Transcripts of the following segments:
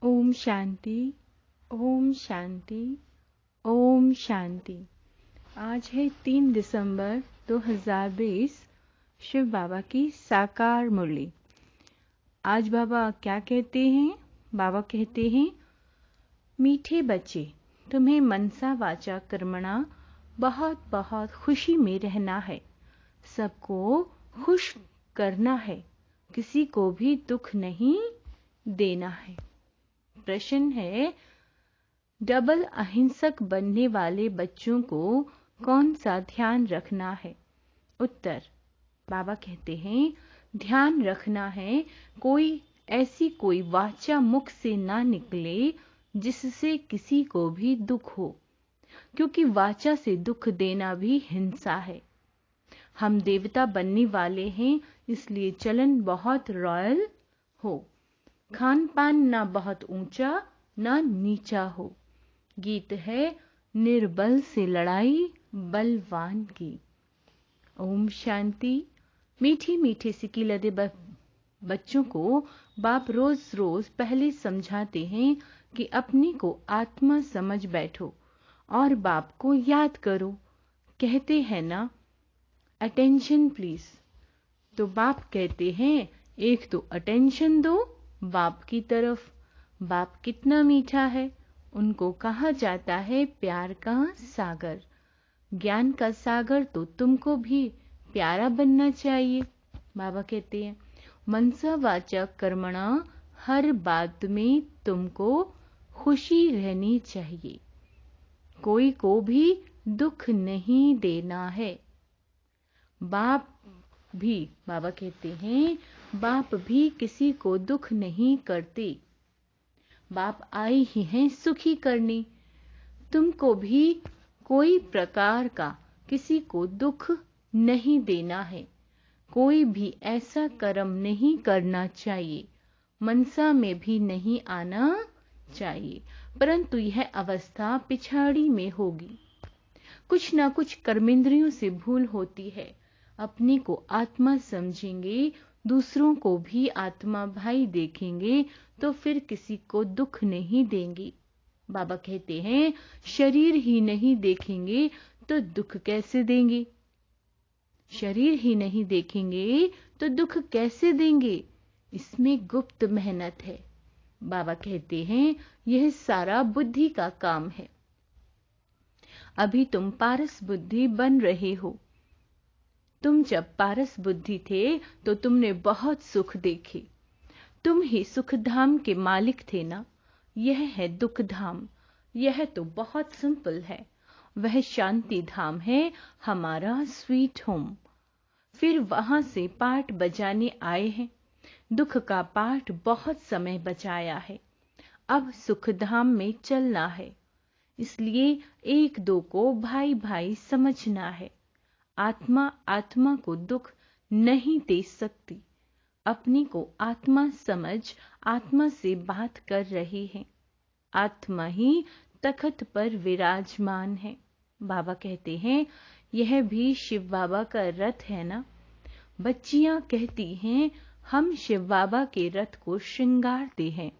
ओम शांति, ओम शांति, ओम शांति। आज है 3 दिसंबर 2020, शिव बाबा की साकार मुरली। आज बाबा क्या कहते हैं? बाबा कहते हैं, मीठे बच्चे, तुम्हें मनसा वाचा कर्मणा बहुत बहुत खुशी में रहना है, सबको खुश करना है, किसी को भी दुख नहीं देना है। प्रश्न है, डबल अहिंसक बनने वाले बच्चों को कौन सा ध्यान रखना है? उत्तर, बाबा कहते हैं, ध्यान रखना है कोई वाचा मुख से ना निकले जिससे किसी को भी दुख हो, क्योंकि वाचा से दुख देना भी हिंसा है। हम देवता बनने वाले हैं, इसलिए चलन बहुत रॉयल हो, खान पान ना बहुत ऊंचा ना नीचा हो। गीत है, निर्बल से लड़ाई बलवान की। ओम शांति। मीठी मीठी सिक्की लदे बच्चों को बाप रोज रोज पहले समझाते हैं कि अपने को आत्मा समझ बैठो और बाप को याद करो। कहते हैं ना, अटेंशन प्लीज। तो बाप कहते हैं, एक तो अटेंशन दो बाप की तरफ। बाप कितना मीठा है, उनको कहा जाता है प्यार का सागर। ज्ञान का सागर तो तुमको भी प्यारा बनना चाहिए। बाबा कहते हैं, मनसा वाचा कर्मणा, हर बात में तुमको खुशी रहनी चाहिए, कोई को भी दुख नहीं देना है। बाबा कहते हैं, बाप भी किसी को दुख नहीं करते। बाप आए ही हैं सुखी करने। तुमको भी कोई प्रकार का किसी को दुख नहीं देना है, कोई भी ऐसा कर्म नहीं करना चाहिए, मनसा में भी नहीं आना चाहिए, परंतु यह अवस्था पिछाड़ी में होगी। कुछ ना कुछ कर्मेंद्रियों से भूल होती है। अपने को आत्मा समझेंगे, दूसरों को भी आत्मा भाई देखेंगे, तो फिर किसी को दुख नहीं देंगे। बाबा कहते हैं, शरीर ही नहीं देखेंगे तो दुख कैसे देंगे? शरीर ही नहीं देखेंगे तो दुख कैसे देंगे? इसमें गुप्त मेहनत है। बाबा कहते हैं, यह सारा बुद्धि का काम है। अभी तुम पारस बुद्धि बन रहे हो। तुम जब पारस बुद्धि थे तो तुमने बहुत सुख देखे, तुम ही सुख धाम के मालिक थे ना। यह है दुख धाम। यह तो बहुत सिंपल है, वह शांति धाम है, हमारा स्वीट होम। फिर वहां से पाठ बजाने आए हैं। दुख का पाठ बहुत समय बजाया है, अब सुख धाम में चलना है। इसलिए एक दो को भाई भाई समझना है। आत्मा को दुख नहीं दे सकती। अपनी को आत्मा समझ आत्मा से बात कर रही है। आत्मा ही तख्त पर विराजमान है। बाबा कहते हैं, यह भी शिव बाबा का रथ है ना। बच्चियां कहती हैं, हम शिव बाबा के रथ को श्रृंगारते हैं,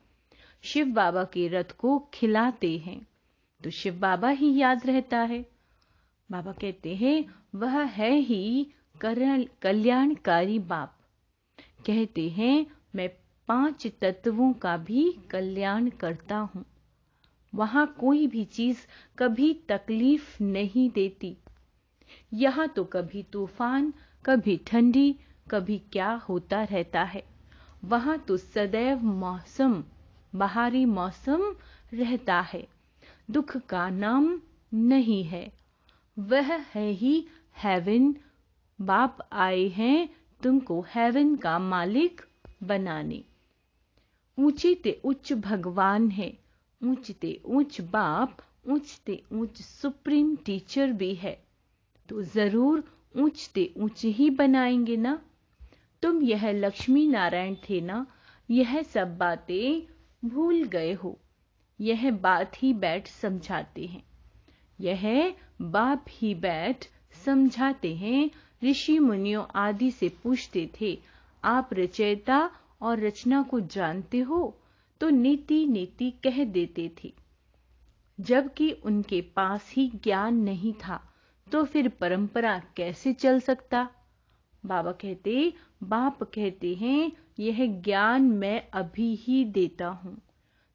शिव बाबा के रथ को खिलाते हैं, तो शिव बाबा ही याद रहता है। बाबा कहते हैं, वह है ही कल्याणकारी बाप। कहते हैं, मैं 5 तत्वों का भी कल्याण करता हूँ। वहां कोई भी चीज कभी तकलीफ नहीं देती। यहाँ तो कभी तूफान, कभी ठंडी, कभी क्या होता रहता है। वहां तो सदैव मौसम, बाहरी मौसम रहता है। दुख का नाम नहीं है। वह है ही हेवन। बाप आए हैं तुमको हेवन का मालिक बनाने। ऊंचे उच्च भगवान है, ऊंचते उच्च बाप, ऊंचते उच्च सुप्रीम टीचर भी है, तो जरूर ऊंचते ऊंच ही बनाएंगे ना। तुम यह लक्ष्मी नारायण थे ना, यह सब बातें भूल गए हो। यह बात ही बैठ समझाते हैं। यह बाप ही बैठ समझाते हैं। ऋषि मुनियों आदि से पूछते थे, आप रचयिता और रचना को जानते हो? तो नीति नीति कह देते थे, जबकि उनके पास ही ज्ञान नहीं था, तो फिर परंपरा कैसे चल सकता। बाप कहते हैं, यह ज्ञान मैं अभी ही देता हूं,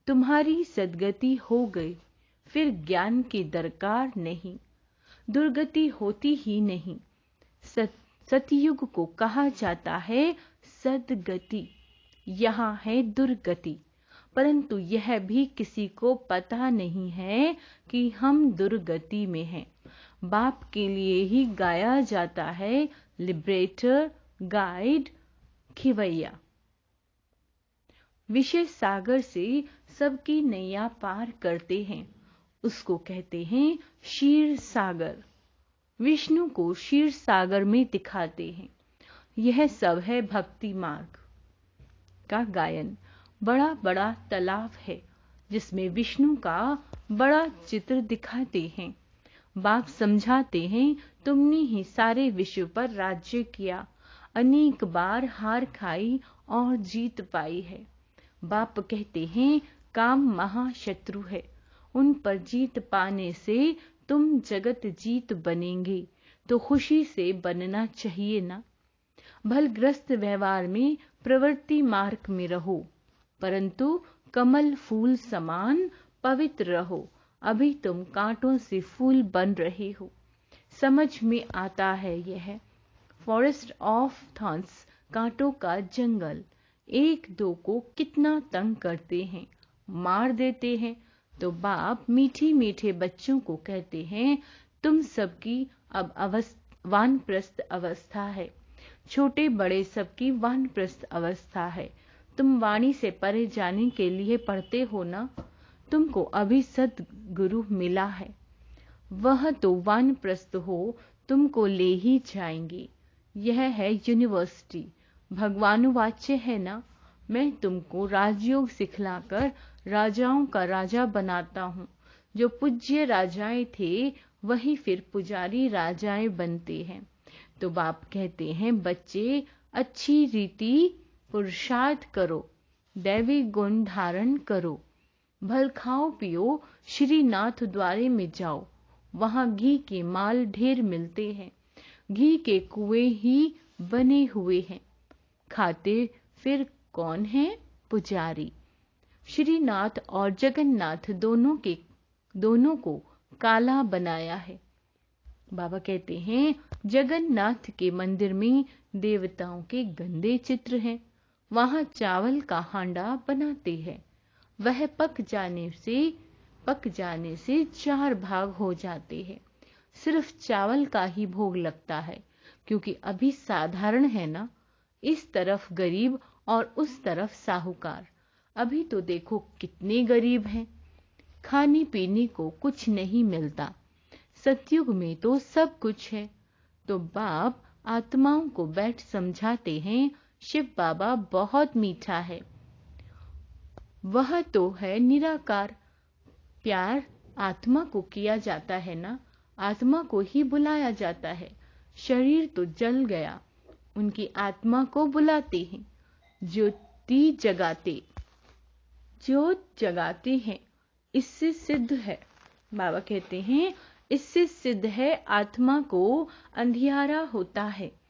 तुम्हारी सद्गति हो गई, फिर ज्ञान की दरकार नहीं, दुर्गति होती ही नहीं। सतयुग को कहा जाता है सद्गति, यहाँ है दुर्गति, परंतु यह भी किसी को पता नहीं है कि हम दुर्गति में हैं। बाप के लिए ही गाया जाता है लिबरेटर, गाइड, खिवैया। विषय सागर से सबकी नैया पार करते हैं, उसको कहते हैं क्षीर सागर। विष्णु को क्षीर सागर में दिखाते हैं। यह सब है भक्ति मार्ग का गायन। बड़ा बड़ा तालाब है जिसमें विष्णु का बड़ा चित्र दिखाते हैं। बाप समझाते हैं, तुमने ही सारे विश्व पर राज्य किया, अनेक बार हार खाई और जीत पाई है। बाप कहते हैं, काम महाशत्रु है, उन पर जीत पाने से तुम जगत जीत बनेंगे, तो खुशी से बनना चाहिए ना। भलग्रस्त व्यवहार में प्रवृत्ति मार्ग में रहो, परंतु कमल फूल समान पवित्र रहो। अभी तुम कांटों से फूल बन रहे हो। समझ में आता है यह फॉरेस्ट ऑफ थॉर्न्स, कांटों का जंगल, एक दो को कितना तंग करते हैं, मार देते हैं। तो बाप मीठे मीठे बच्चों को कहते हैं, तुम सबकी अब वानप्रस्थ अवस्था है, छोटे बड़े सबकी वानप्रस्थ अवस्था है। तुम वाणी से परे जाने के लिए पढ़ते हो ना, तुमको अभी सद्गुरु मिला है, वह तो वानप्रस्थ हो, तुमको ले ही जाएंगे। यह है यूनिवर्सिटी, भगवानुवाच्य है ना। मैं तुमको राजयोग सिखलाकर राजाओं का राजा बनाता हूँ। जो पूज्य राजाएं थे वही फिर पुजारी राजाएं बनते हैं। तो बाप कहते हैं, बच्चे अच्छी रीति पुरुषार्थ करो, दैवी गुण धारण करो, भल खाओ पियो, श्रीनाथ द्वारे में जाओ, वहां घी के माल ढेर मिलते हैं, घी के कुएं ही बने हुए हैं। खाते फिर कौन है? पुजारी। श्रीनाथ और जगन्नाथ दोनों को काला बनाया है। बाबा कहते हैं, जगन्नाथ के मंदिर में देवताओं के गंदे चित्र हैं, वहां चावल का हांडा बनाते हैं, वह पक जाने से 4 भाग हो जाते हैं। सिर्फ चावल का ही भोग लगता है, क्योंकि अभी साधारण है ना, इस तरफ गरीब और उस तरफ साहूकार। अभी तो देखो कितने गरीब हैं, खाने पीने को कुछ नहीं मिलता। सतयुग में तो सब कुछ है। तो बाप आत्माओं को बैठ समझाते हैं, शिव बाबा बहुत मीठा है, वह तो है निराकार। प्यार आत्मा को किया जाता है ना, आत्मा को ही बुलाया जाता है। शरीर तो जल गया, उनकी आत्मा को बुलाते हैं, ज्योत जगाते हैं। इससे सिद्ध है, बाबा कहते हैं, इससे सिद्ध है आत्मा को अंधियारा होता है।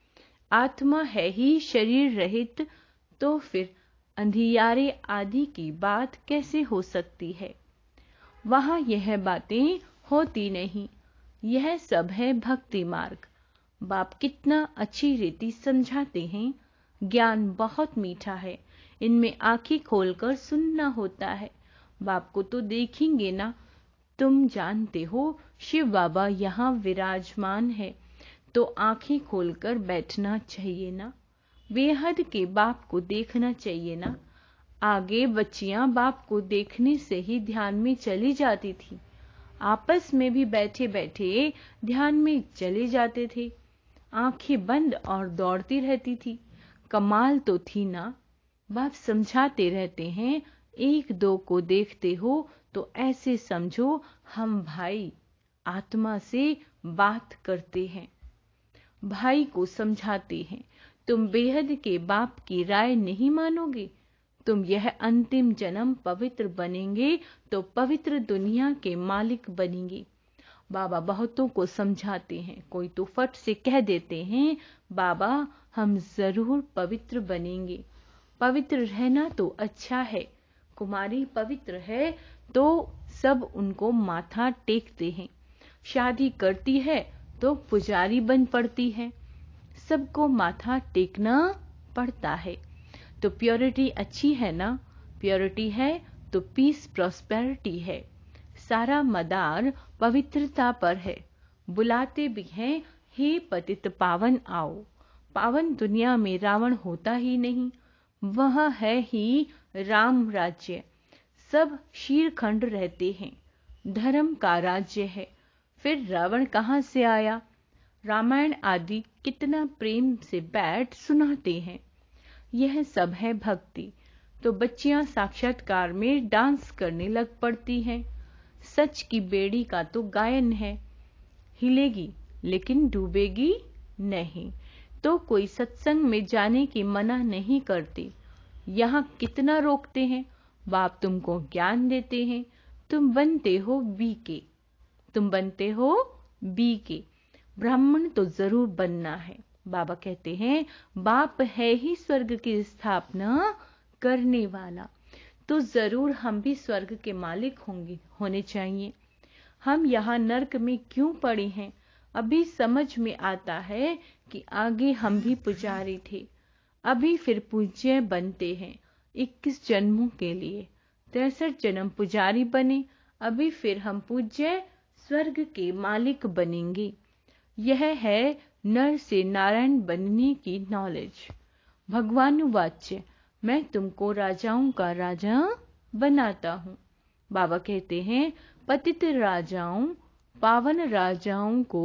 आत्मा है ही शरीर रहित, तो फिर अंधियारे आदि की बात कैसे हो सकती है। वहां यह बातें होती नहीं। यह सब है भक्ति मार्ग। बाप कितना अच्छी रीति समझाते हैं। ज्ञान बहुत मीठा है, इनमें आंखें खोलकर सुनना होता है। बाप को तो देखेंगे ना, तुम जानते हो शिव बाबा यहाँ विराजमान है, तो आंखें खोलकर बैठना चाहिए ना। बेहद के बाप को देखना चाहिए ना। आगे बच्चियां बाप को देखने से ही ध्यान में चली जाती थी, आपस में भी बैठे बैठे ध्यान में चले जाते थे, आंखें बंद और दौड़ती रहती थी। कमाल तो थी ना। बाप समझाते रहते हैं, एक दो को देखते हो तो ऐसे समझो हम भाई आत्मा से बात करते हैं। भाई को समझाते हैं, तुम बेहद के बाप की राय नहीं मानोगे तुम यह अंतिम जन्म पवित्र बनेंगे तो पवित्र दुनिया के मालिक बनेंगे। बाबा बहुतों को समझाते हैं, कोई तो फट से कह देते हैं बाबा हम जरूर पवित्र बनेंगे। पवित्र रहना तो अच्छा है, कुमारी पवित्र है तो सब उनको माथा टेकते हैं। शादी करती है तो पुजारी बन पड़ती है, सबको माथा टेकना पड़ता है। तो प्योरिटी अच्छी है ना? प्योरिटी है तो पीस प्रॉस्पेरिटी है। सारा मदार पवित्रता पर है। बुलाते भी हैं, हे पतित पावन आओ। पावन दुनिया में रावण होता ही नहीं, वह है ही राम राज्य। सब शीरखंड रहते हैं, धर्म का राज्य है। फिर रावण कहाँ से आया? रामायण आदि कितना प्रेम से बैठ सुनाते हैं। यह सब है भक्ति। तो बच्चियां साक्षात्कार में डांस करने लग पड़ती हैं। सच की बेड़ी का तो गायन है, हिलेगी लेकिन डूबेगी नहीं। तो कोई सत्संग में जाने की मना नहीं करते। यहाँ कितना रोकते हैं। बाप तुमको ज्ञान देते हैं, तुम बनते हो बीके, तुम बनते हो बीके। ब्राह्मण तो जरूर बनना है। बाबा कहते हैं बाप है ही स्वर्ग की स्थापना करने वाला, तो जरूर हम भी स्वर्ग के मालिक होने चाहिए। हम यहाँ नर्क में क्यों पड़े हैं? अभी समझ में आता है कि आगे हम भी पुजारी थे, अभी फिर पूज्य बनते हैं 21 जन्मों के लिए। 63 जन्म पुजारी बने, अभी फिर हम पूज्य स्वर्ग के मालिक बनेंगे। यह है नर से नारायण बनने की नॉलेज। भगवान वाच्य, मैं तुमको राजाओं का राजा बनाता हूँ। बाबा कहते हैं पतित राजाओं पावन राजाओं को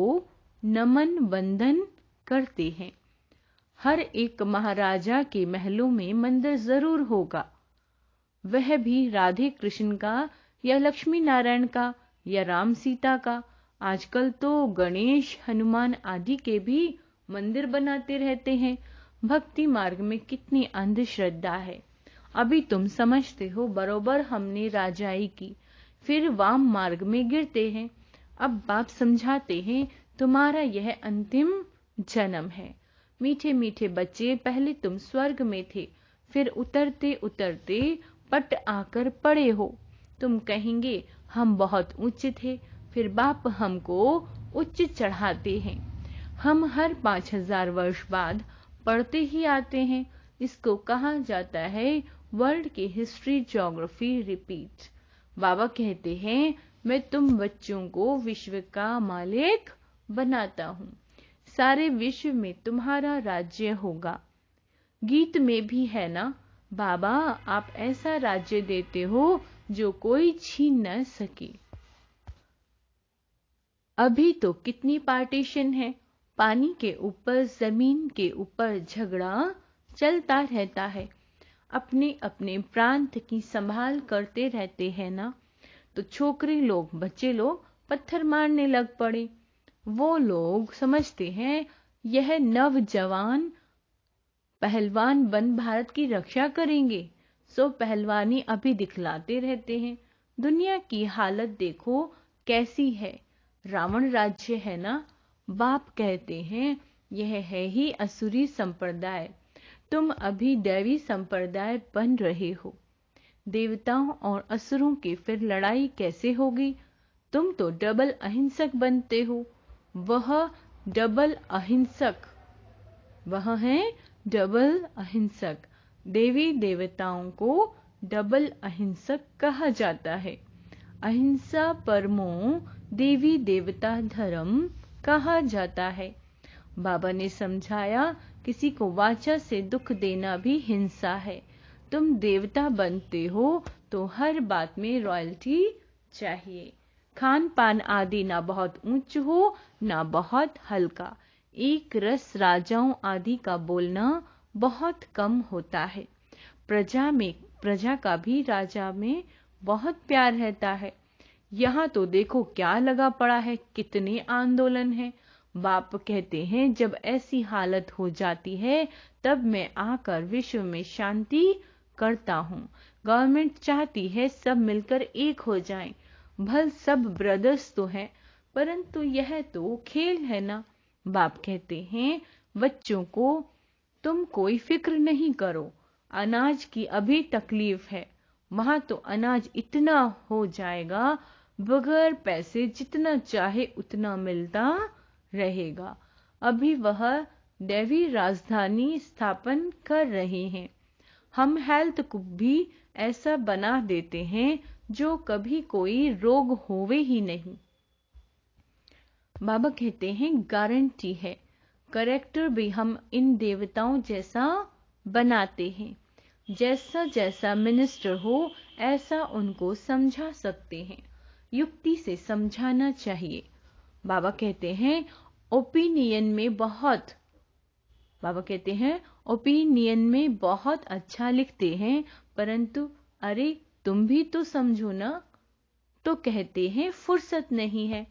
नमन वंदन करते हैं। हर एक महाराजा के महलों में मंदिर जरूर होगा, वह भी राधे कृष्ण का या लक्ष्मी नारायण का या राम सीता का। आजकल तो गणेश हनुमान आदि के भी मंदिर बनाते रहते हैं। भक्ति मार्ग में कितनी अंधश्रद्धा है। अभी तुम समझते हो बरोबर हमने राजाई की, फिर वाम मार्ग में गिरते हैं। अब बाप समझाते हैं तुम्हारा यह अंतिम जन्म है। मीठे मीठे बच्चे, पहले तुम स्वर्ग में थे, फिर उतरते उतरते पट आकर पड़े हो। तुम कहेंगे हम बहुत उच्च थे, फिर बाप हमको उच्च चढ़ाते हैं। हम हर 5000 वर्ष बाद पढ़ते ही आते हैं। इसको कहा जाता है वर्ल्ड की हिस्ट्री ज्योग्राफी रिपीट। बाबा कहते हैं मैं तुम बच्चों को विश्व का मालिक बनाता हूँ, सारे विश्व में तुम्हारा राज्य होगा। गीत में भी है ना, बाबा आप ऐसा राज्य देते हो जो कोई छीन न सके। अभी तो कितनी पार्टीशन है, पानी के ऊपर जमीन के ऊपर झगड़ा चलता रहता है। अपने अपने प्रांत की संभाल करते रहते हैं ना, तो छोकरे लोग बच्चे लोग पत्थर मारने लग पड़े। वो लोग समझते हैं यह नवजवान पहलवान बन भारत की रक्षा करेंगे, सो पहलवानी अभी दिखलाते रहते हैं। दुनिया की हालत देखो कैसी है, रावण राज्य है ना। बाप कहते हैं यह है ही असुरी संप्रदाय, तुम अभी दैवी संप्रदाय बन रहे हो। देवताओं और असुरों की फिर लड़ाई कैसे होगी? तुम तो डबल अहिंसक बनते हो। वह डबल अहिंसक, वह है डबल अहिंसक। देवी देवताओं को डबल अहिंसक कहा जाता है। अहिंसा परमो देवी देवता धर्म कहा जाता है। बाबा ने समझाया किसी को वाचा से दुख देना भी हिंसा है। तुम देवता बनते हो तो हर बात में रॉयल्टी चाहिए। खान पान आदि ना बहुत ऊंच हो ना बहुत हल्का। एक रस राजाओं आदि का बोलना बहुत कम होता है। प्रजा का भी राजा में बहुत प्यार रहता है। यहाँ तो देखो क्या लगा पड़ा है, कितने आंदोलन है। बाप कहते हैं जब ऐसी हालत हो जाती है तब मैं आकर विश्व में शांति करता हूँ। गवर्नमेंट चाहती है सब मिलकर एक हो जाएं। भल सब ब्रदर्स तो हैं, परंतु यह तो खेल है ना। बाप कहते हैं बच्चों को, तुम कोई फिक्र नहीं करो, अनाज की अभी तकलीफ है, वहां तो अनाज इतना हो जाएगा, बगैर पैसे जितना चाहे उतना मिलता रहेगा। अभी वह दैवी राजधानी स्थापन कर रहे हैं। हम हेल्थ को भी ऐसा बना देते हैं जो कभी कोई रोग होवे ही नहीं। बाबा कहते हैं गारंटी है। करेक्टर भी हम इन देवताओं जैसा बनाते हैं। जैसा जैसा मिनिस्टर हो ऐसा उनको समझा सकते हैं। युक्ति से समझाना चाहिए। बाबा कहते हैं ओपिनियन में बहुत अच्छा लिखते हैं, परंतु अरे तुम भी तो समझो ना, तो कहते हैं फुर्सत नहीं है।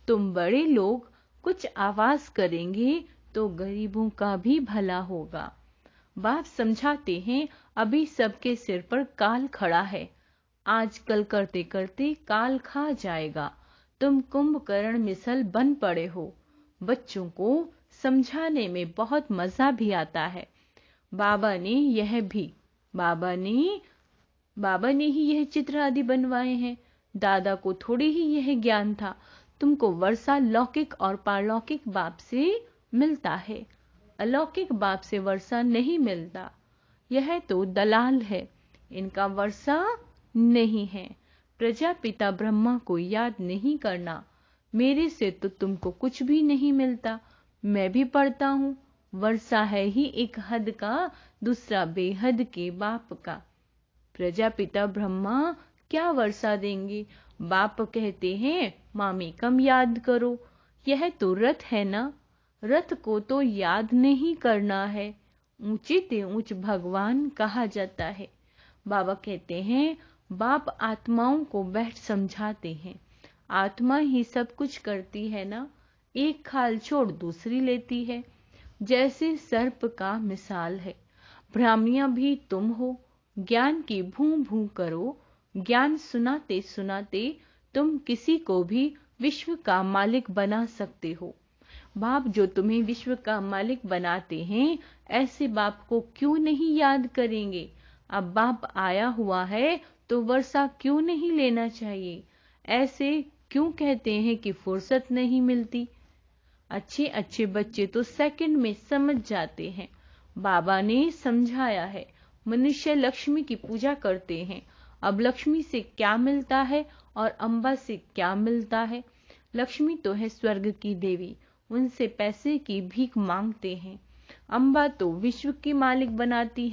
तुम बड़े लोग कुछ आवाज करेंगे तो गरीबों का भी भला होगा। बाप समझाते हैं अभी सबके सिर पर काल खड़ा है, आजकल करते करते काल खा जाएगा। तुम कुंभकर्ण मिसल बन पड़े हो। बच्चों को समझाने में बहुत मजा भी आता है। बाबा ने ही यह चित्र आदि बनवाए हैं। दादा को थोड़ी ही यह ज्ञान था। तुमको वर्षा लौकिक और पारलौकिक बाप से मिलता है, अलौकिक बाप से वर्षा नहीं मिलता। यह तो दलाल है, इनका वर्षा नहीं है। प्रजापिता ब्रह्मा को याद नहीं करना। मेरे से तो तुमको कुछ भी नहीं मिलता। मैं भी पढ़ता हूँ। वर्षा है ही एक हद का, दूसरा बेहद के बाप का। प्रजापिता ब्रह्मा क्या वर्षा देंगे? बाप कहते हैं मामेकम याद करो। यह तो रथ है ना, रथ को तो याद नहीं करना है। ऊंचे ते ऊंच भगवान कहा जाता है। बाबा कहते हैं बाप आत्माओं को बैठ समझाते हैं। आत्मा ही सब कुछ करती है ना, एक खाल छोड़ दूसरी लेती है। जैसे सर्प का मिसाल है। भ्रामियां भी तुम हो। ज्ञान की भूं भूं करो। ज्ञान सुनाते सुनाते तुम किसी को भी विश्व का मालिक बना सकते हो। बाप जो तुम्हें विश्व का मालिक बनाते हैं, ऐसे बाप को क्यों नहीं याद करेंगे? अब बाप आया हुआ है तो वर्षा क्यों नहीं लेना चाहिए? ऐसे क्यों कहते हैं कि फुर्सत नहीं मिलती? अच्छे अच्छे बच्चे तो सेकंड में समझ जाते हैं। बाबा ने समझाया है। मनुष्य लक्ष्मी की पूजा करते हैं। अब लक्ष्मी से क्या मिलता है और अम्बा से क्या मिलता है? लक्ष्मी तो है स्वर्ग की देवी, उनसे पैसे की भीख मांगते हैं। अम्बा तो विश्व की मालिक बनाती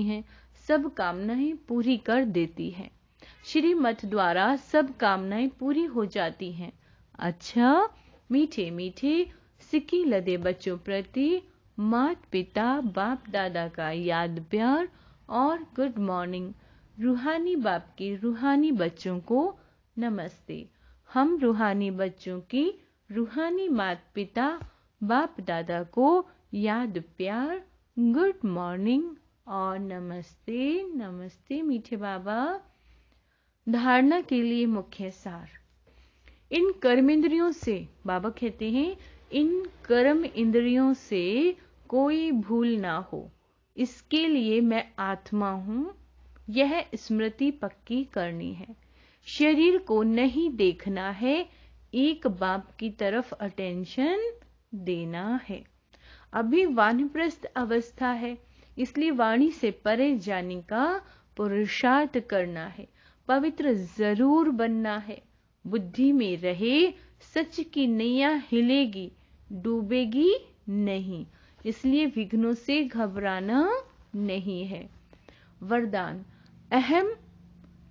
हैं, सब कामनाएं पूरी कर देती हैं। श्रीमत द्वारा सब कामनाएं पूरी हो जाती हैं। अच्छा, मीठे मीठे सिक्की लदे बच्चों प्रति माता पिता बाप दादा का याद प्यार और गुड मॉर्निंग। रूहानी बाप के रूहानी बच्चों को नमस्ते। हम रूहानी बच्चों की रूहानी माता पिता बाप दादा को याद प्यार, गुड मॉर्निंग और नमस्ते। नमस्ते मीठे बाबा। धारणा के लिए मुख्य सार। इन कर्म इंद्रियों से, बाबा कहते हैं इन कर्म इंद्रियों से कोई भूल ना हो, इसके लिए मैं आत्मा हूं, यह स्मृति पक्की करनी है। शरीर को नहीं देखना है, एक बाप की तरफ अटेंशन देना है। अभी वानप्रस्थ अवस्था है, इसलिए वाणी से परे जाने का पुरुषार्थ करना है। पवित्र जरूर बनना है। बुद्धि में रहे, सच की नैया हिलेगी, डूबेगी नहीं। इसलिए विघ्नों से घबराना नहीं है। वरदान।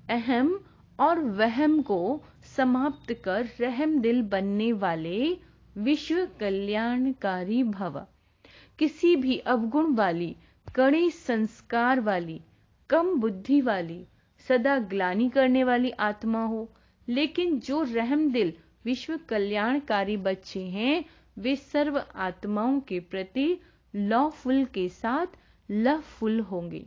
अहम और वहम को समाप्त कर रहम दिल बनने वाले विश्व कल्याणकारी भव। किसी भी अवगुण वाली, कड़े संस्कार वाली, कम बुद्धि वाली, सदा ग्लानि करने वाली आत्मा हो, लेकिन जो रहम दिल विश्व कल्याणकारी बच्चे हैं, वे सर्व आत्माओं के प्रति लॉफुल के साथ लवफुल होंगे।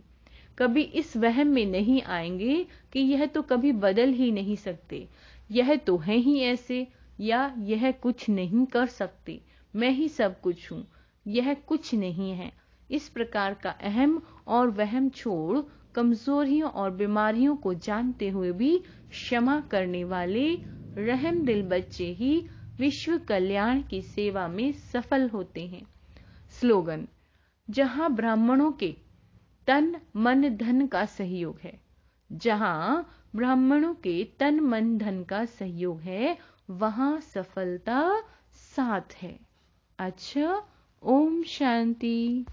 कभी इस वहम में नहीं आएंगे कि यह तो कभी बदल ही नहीं सकते, यह तो है ही ऐसे, या यह कुछ नहीं कर सकते, मैं ही सब कुछ हूं, यह कुछ नहीं है। इस प्रकार का अहम और वहम छोड़ कमजोरियों और बीमारियों को जानते हुए भी क्षमा करने वाले रहमदिल बच्चे ही विश्व कल्याण की सेवा में सफल होते हैं। स्लोगन: जहां ब्राह्मणों के तन मन धन का सहयोग है, जहां ब्राह्मणों के तन मन धन का सहयोग है, वहां सफलता साथ है। अच्छा, ओम शांति।